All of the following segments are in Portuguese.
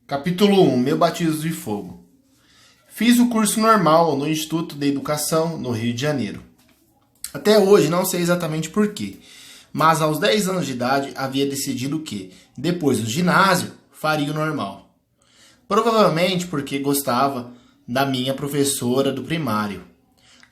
Capítulo 1. Meu batismo de fogo. Fiz o curso normal no Instituto de Educação, no Rio de Janeiro. Até hoje não sei exatamente porquê, mas aos 10 anos de idade havia decidido que, depois do ginásio, faria o normal. Provavelmente porque gostava da minha professora do primário.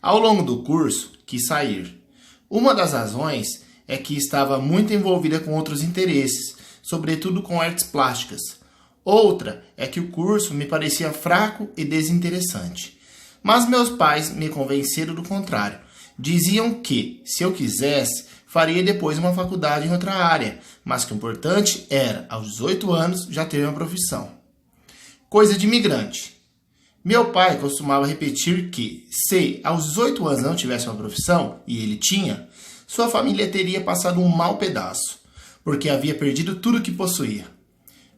Ao longo do curso, quis sair. Uma das razões é que estava muito envolvida com outros interesses, sobretudo com artes plásticas. Outra é que o curso me parecia fraco e desinteressante. Mas meus pais me convenceram do contrário. Diziam que, se eu quisesse, faria depois uma faculdade em outra área, mas que o importante era, aos 18 anos, já ter uma profissão. Coisa de imigrante. Meu pai costumava repetir que, se aos 18 anos não tivesse uma profissão, e ele tinha, sua família teria passado um mau pedaço, porque havia perdido tudo que possuía.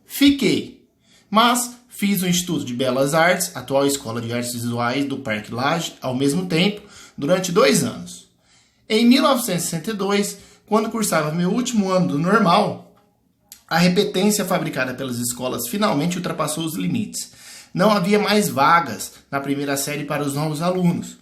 Fiquei, mas fiz o Instituto de Belas Artes, atual Escola de Artes Visuais do Parque Lage, ao mesmo tempo, durante 2 anos. Em 1962, quando cursava meu último ano do normal, a repetência fabricada pelas escolas finalmente ultrapassou os limites. Não havia mais vagas na primeira série para os novos alunos.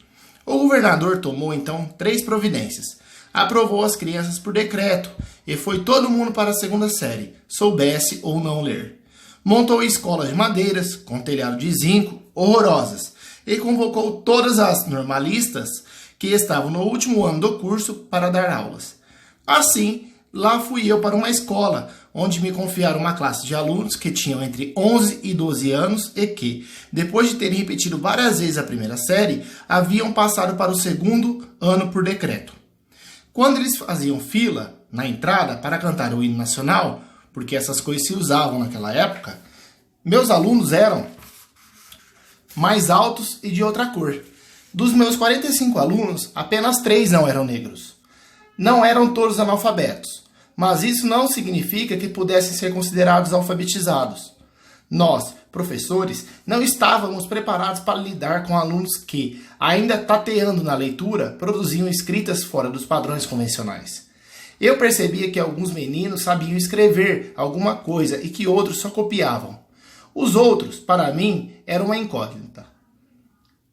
O governador tomou então 3 providências. Aprovou as crianças por decreto e foi todo mundo para a segunda série, soubesse ou não ler. Montou escolas de madeiras, com telhado de zinco, horrorosas, e convocou todas as normalistas que estavam no último ano do curso para dar aulas. Assim, lá fui eu para uma escola, onde me confiaram uma classe de alunos que tinham entre 11 e 12 anos e que, depois de terem repetido várias vezes a primeira série, haviam passado para o segundo ano por decreto. Quando eles faziam fila na entrada para cantar o hino nacional, porque essas coisas se usavam naquela época, meus alunos eram mais altos e de outra cor. Dos meus 45 alunos, apenas 3 não eram negros. Não eram todos analfabetos, mas isso não significa que pudessem ser considerados alfabetizados. Nós, professores, não estávamos preparados para lidar com alunos que, ainda tateando na leitura, produziam escritas fora dos padrões convencionais. Eu percebia que alguns meninos sabiam escrever alguma coisa e que outros só copiavam. Os outros, para mim, eram uma incógnita.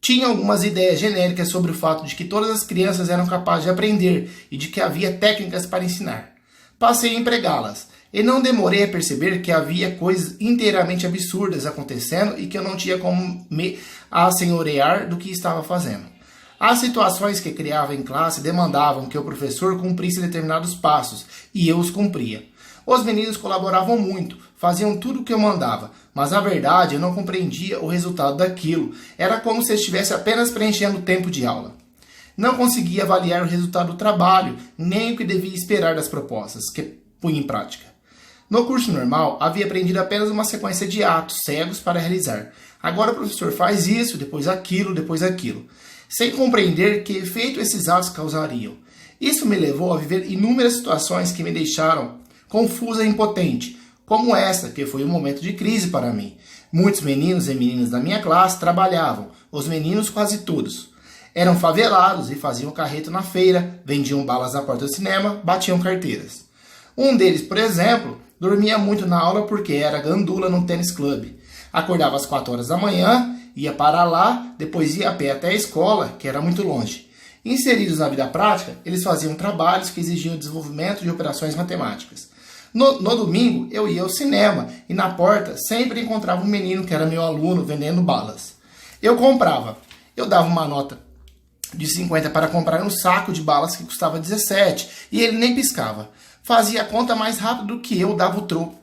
Tinha algumas ideias genéricas sobre o fato de que todas as crianças eram capazes de aprender e de que havia técnicas para ensinar. Passei a empregá-las e não demorei a perceber que havia coisas inteiramente absurdas acontecendo e que eu não tinha como me assenhorear do que estava fazendo. As situações que criava em classe demandavam que o professor cumprisse determinados passos, e eu os cumpria. Os meninos colaboravam muito, faziam tudo o que eu mandava, mas na verdade eu não compreendia o resultado daquilo. Era como se estivesse apenas preenchendo o tempo de aula. Não conseguia avaliar o resultado do trabalho, nem o que devia esperar das propostas que punha em prática. No curso normal, havia aprendido apenas uma sequência de atos cegos para realizar. Agora o professor faz isso, depois aquilo, sem compreender que efeito esses atos causariam. Isso me levou a viver inúmeras situações que me deixaram confusa e impotente, como essa, que foi um momento de crise para mim. Muitos meninos e meninas da minha classe trabalhavam, os meninos quase todos. Eram favelados e faziam carreto na feira, vendiam balas na porta do cinema, batiam carteiras. Um deles, por exemplo, dormia muito na aula porque era gandula no tênis clube. Acordava às 4 horas da manhã, ia para lá, depois ia a pé até a escola, que era muito longe. Inseridos na vida prática, eles faziam trabalhos que exigiam o desenvolvimento de operações matemáticas. No domingo, eu ia ao cinema e na porta sempre encontrava um menino que era meu aluno vendendo balas. Eu comprava. Eu dava uma nota de 50 para comprar um saco de balas que custava 17 e ele nem piscava. Fazia a conta mais rápido do que eu, dava o troco.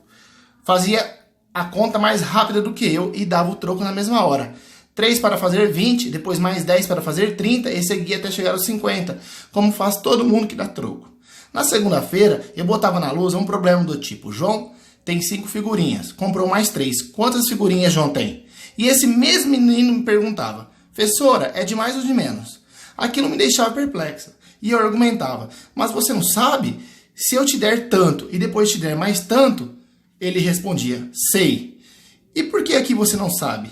Fazia a conta mais rápida do que eu e dava o troco na mesma hora. 3 para fazer 20, depois mais 10 para fazer 30 e seguia até chegar aos 50, como faz todo mundo que dá troco. Na segunda-feira, eu botava na lousa um problema do tipo: João tem 5 figurinhas, comprou mais 3. Quantas figurinhas João tem? E esse mesmo menino me perguntava: professora, é de mais ou de menos? Aquilo me deixava perplexa. E eu argumentava: mas você não sabe? Se eu te der tanto e depois te der mais tanto, ele respondia: sei. E por que aqui você não sabe?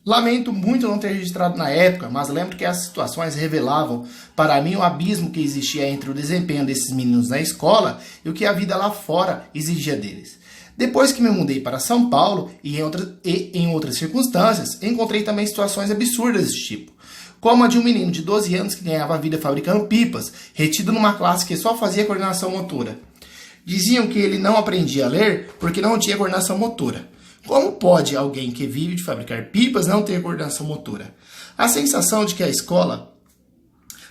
Lamento muito não ter registrado na época, mas lembro que as situações revelavam para mim o abismo que existia entre o desempenho desses meninos na escola e o que a vida lá fora exigia deles. Depois que me mudei para São Paulo e em outras circunstâncias, encontrei também situações absurdas desse tipo, como a de um menino de 12 anos que ganhava a vida fabricando pipas, retido numa classe que só fazia coordenação motora. Diziam que ele não aprendia a ler porque não tinha coordenação motora. Como pode alguém que vive de fabricar pipas não ter coordenação motora? A sensação de que a escola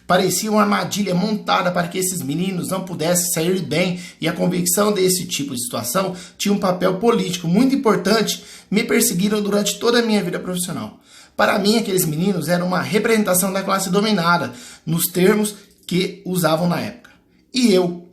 parecia uma armadilha montada para que esses meninos não pudessem sair bem, e a convicção desse tipo de situação tinha um papel político muito importante, me perseguiram durante toda a minha vida profissional. Para mim, aqueles meninos eram uma representação da classe dominada, nos termos que usavam na época. E eu,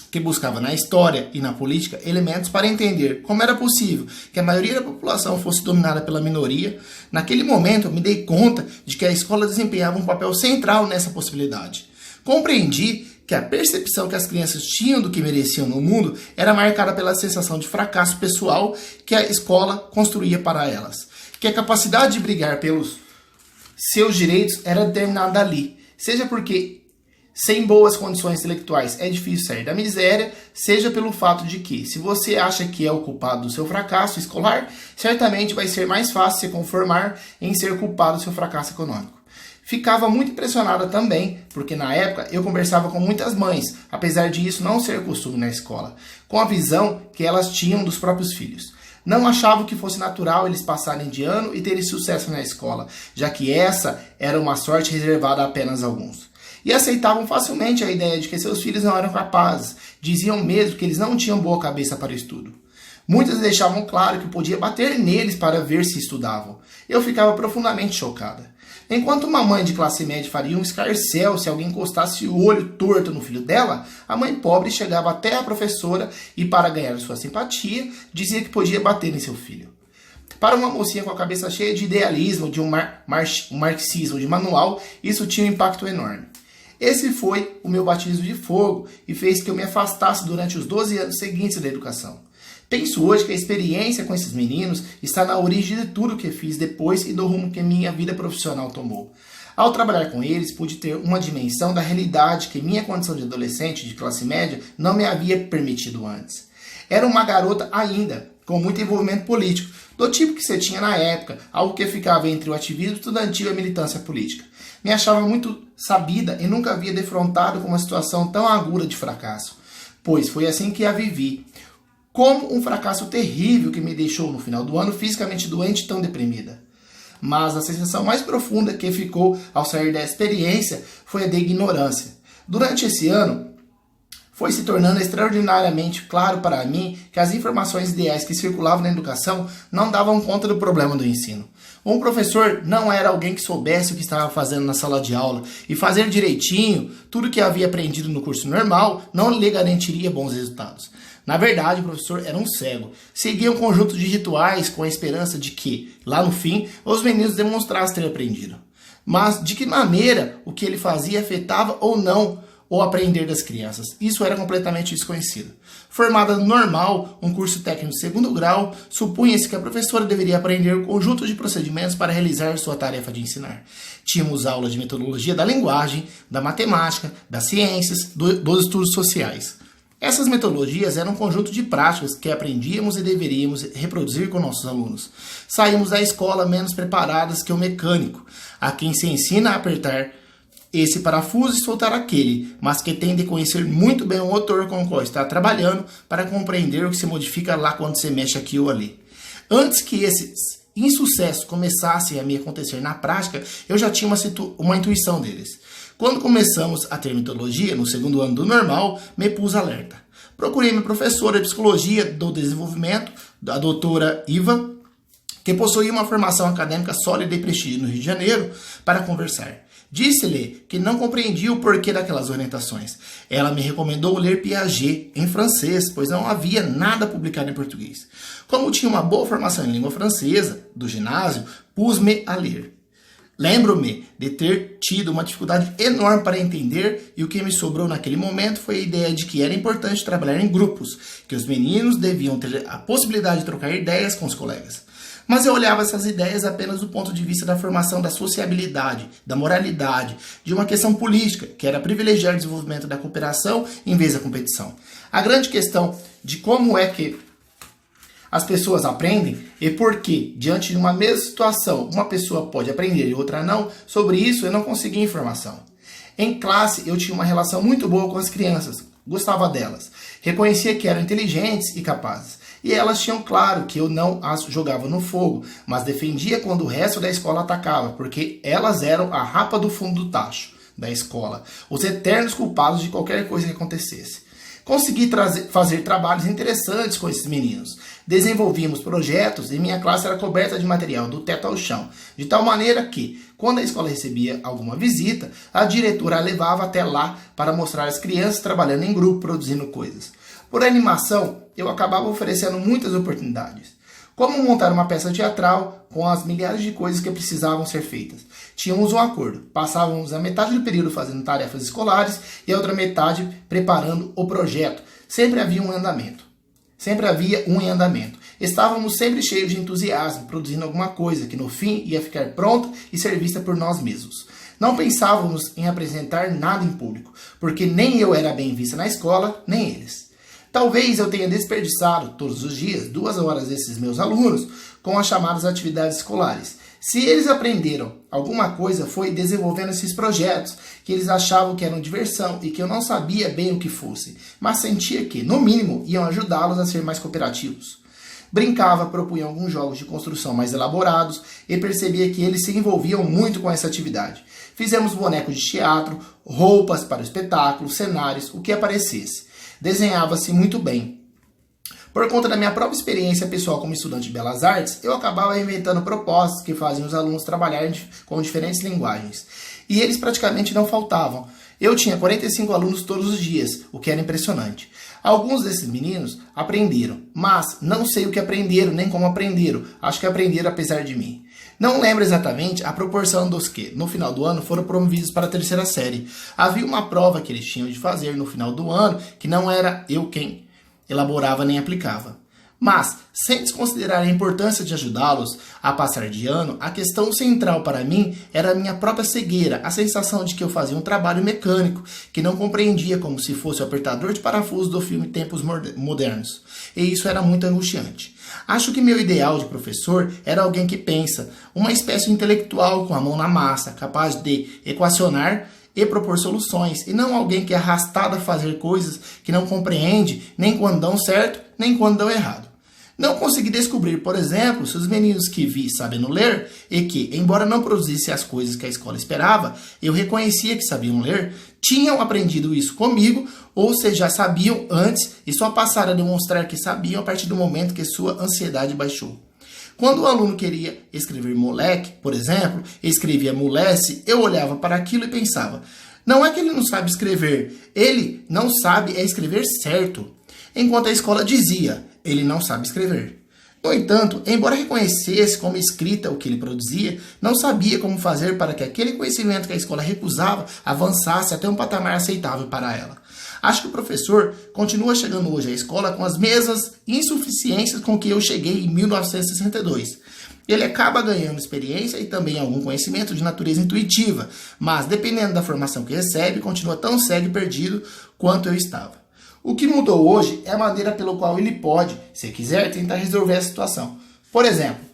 que buscava na história e na política elementos para entender como era possível que a maioria da população fosse dominada pela minoria, naquele momento eu me dei conta de que a escola desempenhava um papel central nessa possibilidade. Compreendi que a percepção que as crianças tinham do que mereciam no mundo era marcada pela sensação de fracasso pessoal que a escola construía para elas, que a capacidade de brigar pelos seus direitos era determinada ali, seja porque sem boas condições intelectuais é difícil sair da miséria, seja pelo fato de que, se você acha que é o culpado do seu fracasso escolar, certamente vai ser mais fácil se conformar em ser culpado do seu fracasso econômico. Ficava muito impressionada também, porque na época eu conversava com muitas mães, apesar de isso não ser costume na escola, com a visão que elas tinham dos próprios filhos. Não achavam que fosse natural eles passarem de ano e terem sucesso na escola, já que essa era uma sorte reservada a apenas alguns. E aceitavam facilmente a ideia de que seus filhos não eram capazes, diziam mesmo que eles não tinham boa cabeça para o estudo. Muitas deixavam claro que podia bater neles para ver se estudavam. Eu ficava profundamente chocada. Enquanto uma mãe de classe média faria um escarcéu se alguém encostasse o olho torto no filho dela, a mãe pobre chegava até a professora e, para ganhar sua simpatia, dizia que podia bater em seu filho. Para uma mocinha com a cabeça cheia de idealismo, de um marxismo de manual, isso tinha um impacto enorme. Esse foi o meu batismo de fogo e fez que eu me afastasse durante os 12 anos seguintes da educação. Penso hoje que a experiência com esses meninos está na origem de tudo que fiz depois e do rumo que minha vida profissional tomou. Ao trabalhar com eles, pude ter uma dimensão da realidade que minha condição de adolescente de classe média não me havia permitido antes. Era uma garota ainda, com muito envolvimento político, do tipo que você tinha na época, algo que ficava entre o ativismo estudantil e a militância política. Me achava muito sabida e nunca havia defrontado com uma situação tão aguda de fracasso, pois foi assim que a vivi. Como um fracasso terrível que me deixou no final do ano fisicamente doente e tão deprimida. Mas a sensação mais profunda que ficou ao sair da experiência foi a de ignorância. Durante esse ano, foi se tornando extraordinariamente claro para mim que as informações ideais que circulavam na educação não davam conta do problema do ensino. Um professor não era alguém que soubesse o que estava fazendo na sala de aula, e fazer direitinho tudo que havia aprendido no curso normal não lhe garantiria bons resultados. Na verdade, o professor era um cego. Seguia um conjunto de rituais com a esperança de que, lá no fim, os meninos demonstrassem ter aprendido. Mas de que maneira o que ele fazia afetava ou não o aprender das crianças? Isso era completamente desconhecido. Formada no normal, um curso técnico de segundo grau, supunha-se que a professora deveria aprender um conjunto de procedimentos para realizar sua tarefa de ensinar. Tínhamos aulas de metodologia da linguagem, da matemática, das ciências, dos estudos sociais. Essas metodologias eram um conjunto de práticas que aprendíamos e deveríamos reproduzir com nossos alunos. Saímos da escola menos preparadas que o mecânico, a quem se ensina a apertar esse parafuso e soltar aquele, mas que tem de conhecer muito bem o motor com o qual está trabalhando para compreender o que se modifica lá quando se mexe aqui ou ali. Antes que esses insucessos começassem a me acontecer na prática, eu já tinha uma intuição deles. Quando começamos a ter metodologia, no segundo ano do normal, me pus alerta. Procurei minha professora de psicologia do desenvolvimento, a doutora Iva, que possuía uma formação acadêmica sólida e prestígio no Rio de Janeiro, para conversar. Disse-lhe que não compreendia o porquê daquelas orientações. Ela me recomendou ler Piaget em francês, pois não havia nada publicado em português. Como tinha uma boa formação em língua francesa, do ginásio, pus-me a ler. Lembro-me de ter tido uma dificuldade enorme para entender, e o que me sobrou naquele momento foi a ideia de que era importante trabalhar em grupos, que os meninos deviam ter a possibilidade de trocar ideias com os colegas. Mas eu olhava essas ideias apenas do ponto de vista da formação da sociabilidade, da moralidade, de uma questão política, que era privilegiar o desenvolvimento da cooperação em vez da competição. A grande questão de como é que As pessoas aprendem e por que, diante de uma mesma situação, uma pessoa pode aprender e outra não, sobre isso eu não consegui informação. Em classe eu tinha uma relação muito boa com as crianças, gostava delas, reconhecia que eram inteligentes e capazes. E elas tinham claro que eu não as jogava no fogo, mas defendia quando o resto da escola atacava, porque elas eram a rapa do fundo do tacho da escola, os eternos culpados de qualquer coisa que acontecesse. Consegui fazer trabalhos interessantes com esses meninos. Desenvolvimos projetos e minha classe era coberta de material do teto ao chão, de tal maneira que, quando a escola recebia alguma visita, a diretora a levava até lá para mostrar as crianças trabalhando em grupo, produzindo coisas. Por animação, eu acabava oferecendo muitas oportunidades. Como montar uma peça teatral com as milhares de coisas que precisavam ser feitas. Tínhamos um acordo. Passávamos a metade do período fazendo tarefas escolares e a outra metade preparando o projeto. Sempre havia um andamento. Estávamos sempre cheios de entusiasmo, produzindo alguma coisa que no fim ia ficar pronta e ser vista por nós mesmos. Não pensávamos em apresentar nada em público, porque nem eu era bem vista na escola, nem eles. Talvez eu tenha desperdiçado todos os dias 2 horas desses meus alunos com as chamadas atividades escolares. Se eles aprenderam alguma coisa foi desenvolvendo esses projetos que eles achavam que eram diversão e que eu não sabia bem o que fosse, mas sentia que, no mínimo, iam ajudá-los a ser mais cooperativos. Brincava, propunha alguns jogos de construção mais elaborados e percebia que eles se envolviam muito com essa atividade. Fizemos bonecos de teatro, roupas para o espetáculo, cenários, o que aparecesse. Desenhava-se muito bem. Por conta da minha própria experiência pessoal como estudante de Belas Artes, eu acabava inventando propostas que faziam os alunos trabalharem com diferentes linguagens. E eles praticamente não faltavam. Eu tinha 45 alunos todos os dias, o que era impressionante. Alguns desses meninos aprenderam, mas não sei o que aprenderam nem como aprenderam. Acho que aprenderam apesar de mim. Não lembro exatamente a proporção dos que, no final do ano, foram promovidos para a 3ª série. Havia uma prova que eles tinham de fazer no final do ano, que não era eu quem elaborava nem aplicava. Mas, sem desconsiderar a importância de ajudá-los a passar de ano, a questão central para mim era a minha própria cegueira, a sensação de que eu fazia um trabalho mecânico, que não compreendia como se fosse o apertador de parafuso do filme Tempos Modernos. E isso era muito angustiante. Acho que meu ideal de professor era alguém que pensa, uma espécie de intelectual com a mão na massa, capaz de equacionar e propor soluções, e não alguém que é arrastado a fazer coisas que não compreende nem quando dão certo, nem quando dão errado. Não consegui descobrir, por exemplo, se os meninos que vi sabendo ler e que, embora não produzissem as coisas que a escola esperava, eu reconhecia que sabiam ler, tinham aprendido isso comigo ou se já sabiam antes e só passaram a demonstrar que sabiam a partir do momento que sua ansiedade baixou. Quando o aluno queria escrever moleque, por exemplo, e escrevia molece, eu olhava para aquilo e pensava, não é que ele não sabe escrever, ele não sabe escrever certo. Enquanto a escola dizia, ele não sabe escrever. No entanto, embora reconhecesse como escrita o que ele produzia, não sabia como fazer para que aquele conhecimento que a escola recusava avançasse até um patamar aceitável para ela. Acho que o professor continua chegando hoje à escola com as mesmas insuficiências com que eu cheguei em 1962. Ele acaba ganhando experiência e também algum conhecimento de natureza intuitiva, mas dependendo da formação que recebe, continua tão cego e perdido quanto eu estava. O que mudou hoje é a maneira pela qual ele pode, se quiser, tentar resolver a situação. Por exemplo,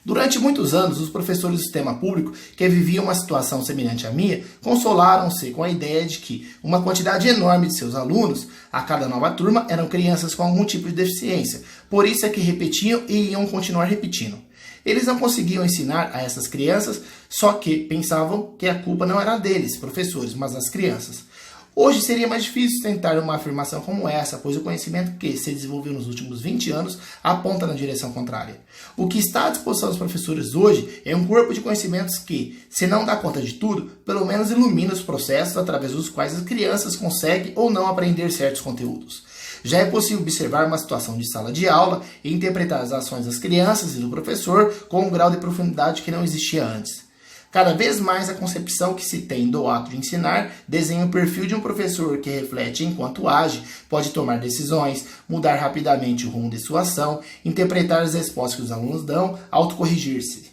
durante muitos anos, os professores do sistema público que viviam uma situação semelhante à minha consolaram-se com a ideia de que uma quantidade enorme de seus alunos, a cada nova turma, eram crianças com algum tipo de deficiência. Por isso é que repetiam e iam continuar repetindo. Eles não conseguiam ensinar a essas crianças, só que pensavam que a culpa não era deles, professores, mas das crianças. Hoje seria mais difícil tentar uma afirmação como essa, pois o conhecimento que se desenvolveu nos últimos 20 anos aponta na direção contrária. O que está à disposição dos professores hoje é um corpo de conhecimentos que, se não dá conta de tudo, pelo menos ilumina os processos através dos quais as crianças conseguem ou não aprender certos conteúdos. Já é possível observar uma situação de sala de aula e interpretar as ações das crianças e do professor com um grau de profundidade que não existia antes. Cada vez mais a concepção que se tem do ato de ensinar desenha o perfil de um professor que reflete enquanto age, pode tomar decisões, mudar rapidamente o rumo de sua ação, interpretar as respostas que os alunos dão, autocorrigir-se.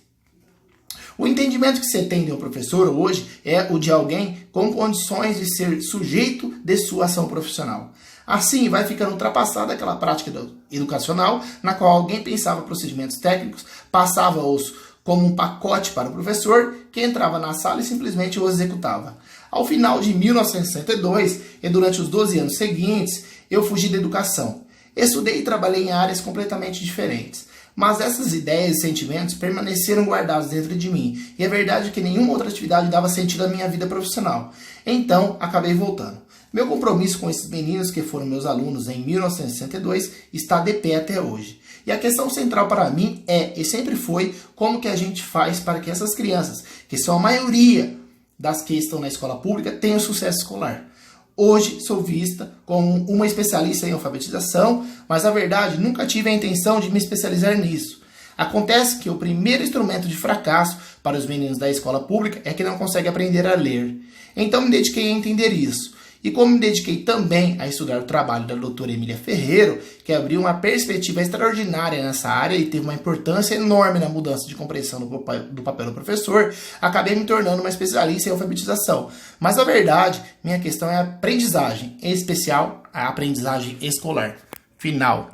O entendimento que se tem de um professor hoje é o de alguém com condições de ser sujeito de sua ação profissional. Assim, vai ficando ultrapassada aquela prática educacional na qual alguém pensava procedimentos técnicos, passava-os como um pacote para o professor, que entrava na sala e simplesmente o executava. Ao final de 1962 e durante os 12 anos seguintes, eu fugi da educação. Estudei e trabalhei em áreas completamente diferentes. Mas essas ideias e sentimentos permaneceram guardados dentro de mim. E é verdade que nenhuma outra atividade dava sentido à minha vida profissional. Então, acabei voltando. Meu compromisso com esses meninos que foram meus alunos em 1962 está de pé até hoje. E a questão central para mim é, e sempre foi, como que a gente faz para que essas crianças, que são a maioria das que estão na escola pública, tenham sucesso escolar. Hoje sou vista como uma especialista em alfabetização, mas na verdade nunca tive a intenção de me especializar nisso. Acontece que o primeiro instrumento de fracasso para os meninos da escola pública é que não conseguem aprender a ler. Então me dediquei a entender isso. E como me dediquei também a estudar o trabalho da doutora Emília Ferreiro, que abriu uma perspectiva extraordinária nessa área e teve uma importância enorme na mudança de compreensão do papel do professor, acabei me tornando uma especialista em alfabetização. Mas, na verdade, minha questão é a aprendizagem, em especial a aprendizagem escolar. Final.